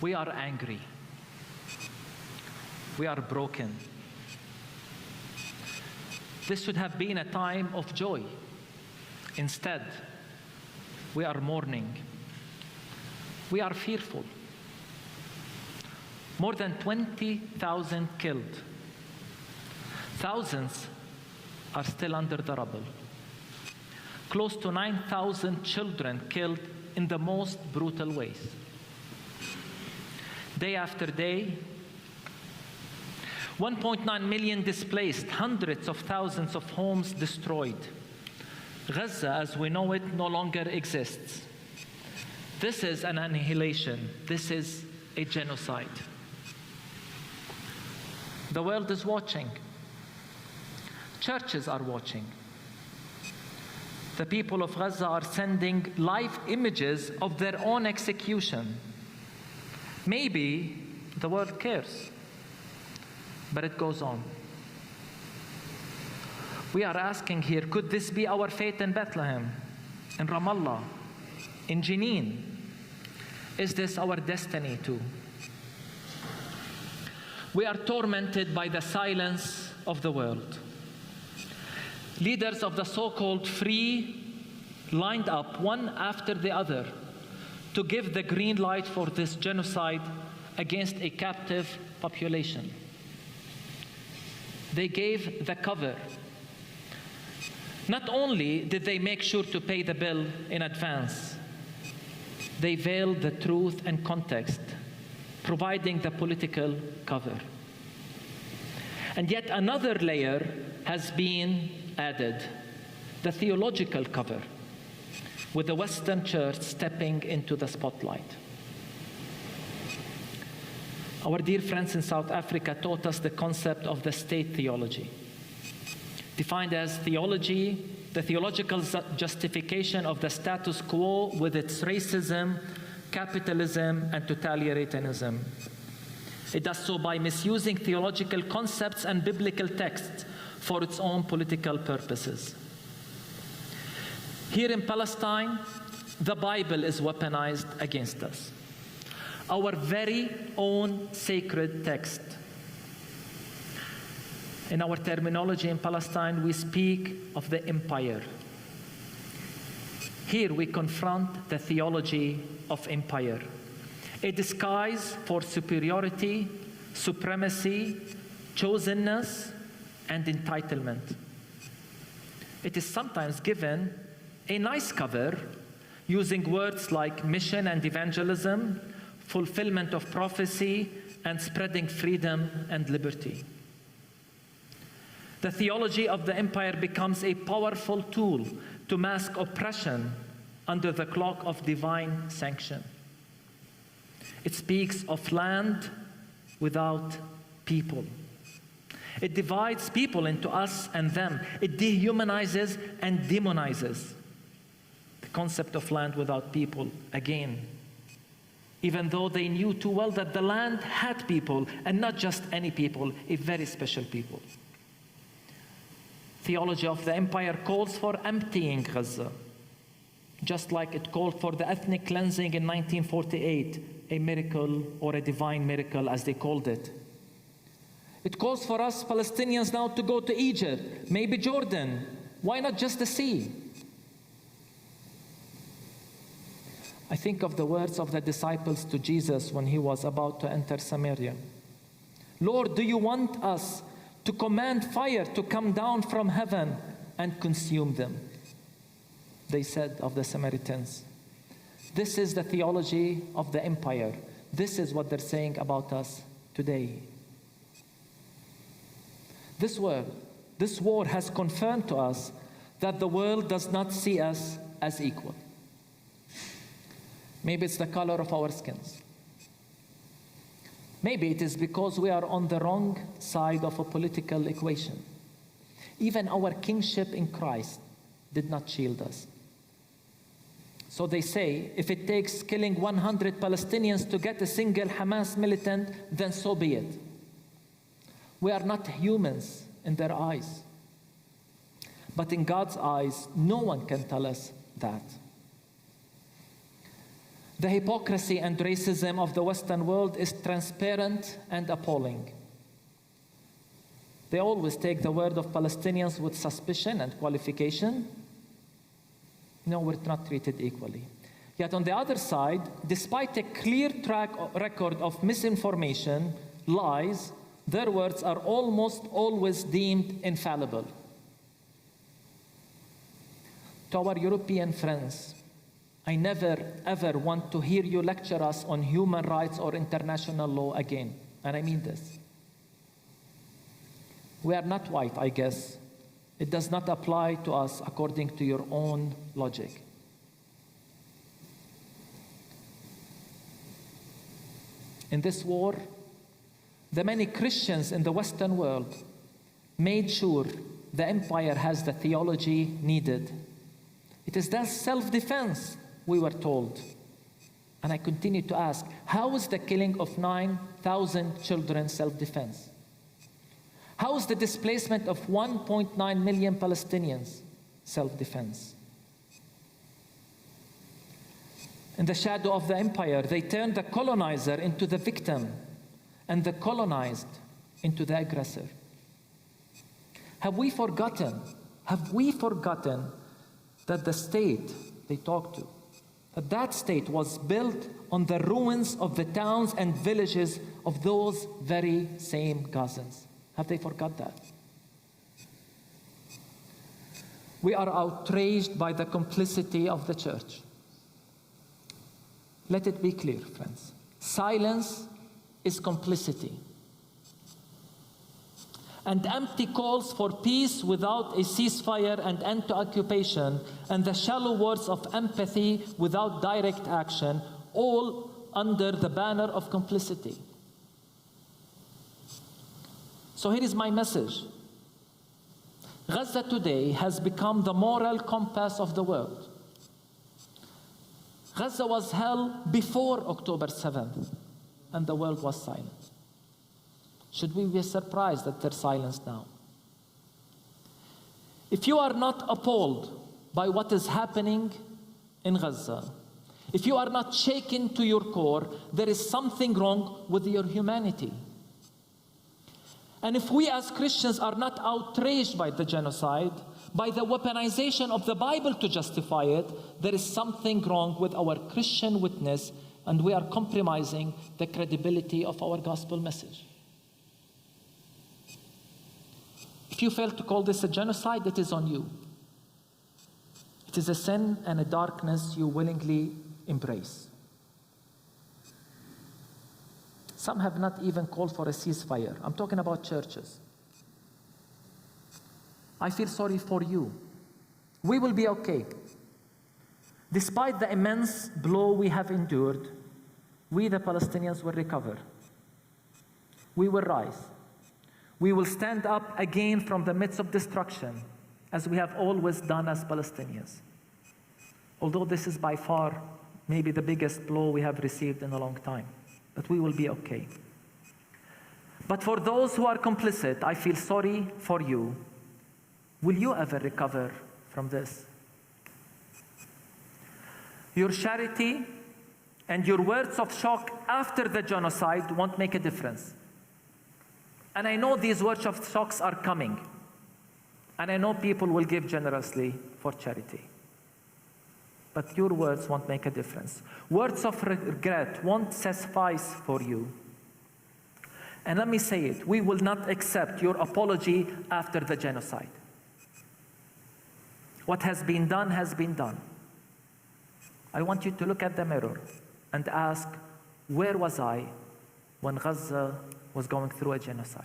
We are angry. We are broken. This should have been a time of joy. Instead, we are mourning. We are fearful. More than 20,000 killed. Thousands are still under the rubble. Close to 9,000 children killed in the most brutal ways. Day after day, 1.9 million displaced, hundreds of thousands of homes destroyed. Gaza, as we know it, no longer exists. This is an annihilation. This is a genocide. The world is watching. Churches are watching. The people of Gaza are sending live images of their own execution. Maybe the world cares, but it goes on. We are asking here, could this be our fate in Bethlehem, in Ramallah, in Jenin? Is this our destiny too? We are tormented by the silence of the world. Leaders of the so-called free lined up one after the other to give the green light for this genocide against a captive population. They gave the cover. Not only did they make sure to pay the bill in advance, they veiled the truth and context, providing the political cover. And yet another layer has been added, the theological cover, with the Western Church stepping into the spotlight. Our dear friends in South Africa taught us the concept of the state theology, defined as theology, the theological justification of the status quo with its racism, capitalism, and totalitarianism. It does so by misusing theological concepts and biblical texts for its own political purposes. Here in Palestine, the Bible is weaponized against us. Our very own sacred text. In our terminology in Palestine, we speak of the empire. Here we confront the theology of empire, a disguise for superiority, supremacy, chosenness, and entitlement. It is sometimes given a nice cover, using words like mission and evangelism, fulfillment of prophecy, and spreading freedom and liberty. The theology of the empire becomes a powerful tool to mask oppression under the cloak of divine sanction. It speaks of land without people. It divides people into us and them. It dehumanizes and demonizes the concept of land without people again, even though they knew too well that the land had people, and not just any people, a very special people. Theology of the empire calls for emptying Gaza, just like it called for the ethnic cleansing in 1948, a miracle or a divine miracle as they called it. It calls for us Palestinians now to go to Egypt, maybe Jordan. Why not just the sea? I think of the words of the disciples to Jesus when he was about to enter Samaria. Lord, do you want us to command fire to come down from heaven and consume them? They said of the Samaritans. This is the theology of the empire. This is what they're saying about us today. This war has confirmed to us that the world does not see us as equal. Maybe it's the color of our skins. Maybe it is because we are on the wrong side of a political equation. Even our kingship in Christ did not shield us. So they say, if it takes killing 100 Palestinians to get a single Hamas militant, then so be it. We are not humans in their eyes. But in God's eyes, no one can tell us that. The hypocrisy and racism of the Western world is transparent and appalling. They always take the word of Palestinians with suspicion and qualification. No, we're not treated equally. Yet on the other side, despite a clear record of misinformation, lies, their words are almost always deemed infallible. To our European friends, I never, ever want to hear you lecture us on human rights or international law again. And I mean this. We are not white, I guess. It does not apply to us according to your own logic. In this war, the many Christians in the Western world made sure the empire has the theology needed. It is thus self-defense, we were told. And I continue to ask, how is the killing of 9,000 children self-defense? How is the displacement of 1.9 million Palestinians self-defense? In the shadow of the empire, they turned the colonizer into the victim and the colonized into the aggressor. Have we forgotten that the state they talked to, that state was built on the ruins of the towns and villages of those very same Gazans? Have they forgot that? We are outraged by the complicity of the church. Let it be clear, friends. Silence is complicity. And empty calls for peace without a ceasefire and end to occupation, and the shallow words of empathy without direct action, all under the banner of complicity. So here is my message. Gaza today has become the moral compass of the world. Gaza was hell before October 7th, and the world was silent. Should we be surprised at their silence now? If you are not appalled by what is happening in Gaza, if you are not shaken to your core, there is something wrong with your humanity. And if we as Christians are not outraged by the genocide, by the weaponization of the Bible to justify it, there is something wrong with our Christian witness, and we are compromising the credibility of our gospel message. If you fail to call this a genocide, it is on you. It is a sin and a darkness you willingly embrace. Some have not even called for a ceasefire. I'm talking about churches. I feel sorry for you. We will be okay. Despite the immense blow we have endured, we, the Palestinians, will recover. We will rise. We will stand up again from the midst of destruction, as we have always done as Palestinians. Although this is by far maybe the biggest blow we have received in a long time, but we will be okay. But for those who are complicit, I feel sorry for you. Will you ever recover from this? Your charity and your words of shock after the genocide won't make a difference. And I know these words of shocks are coming. And I know people will give generously for charity. But your words won't make a difference. Words of regret won't suffice for you. And let me say it, we will not accept your apology after the genocide. What has been done has been done. I want you to look at the mirror and ask, where was I when Gaza was going through a genocide?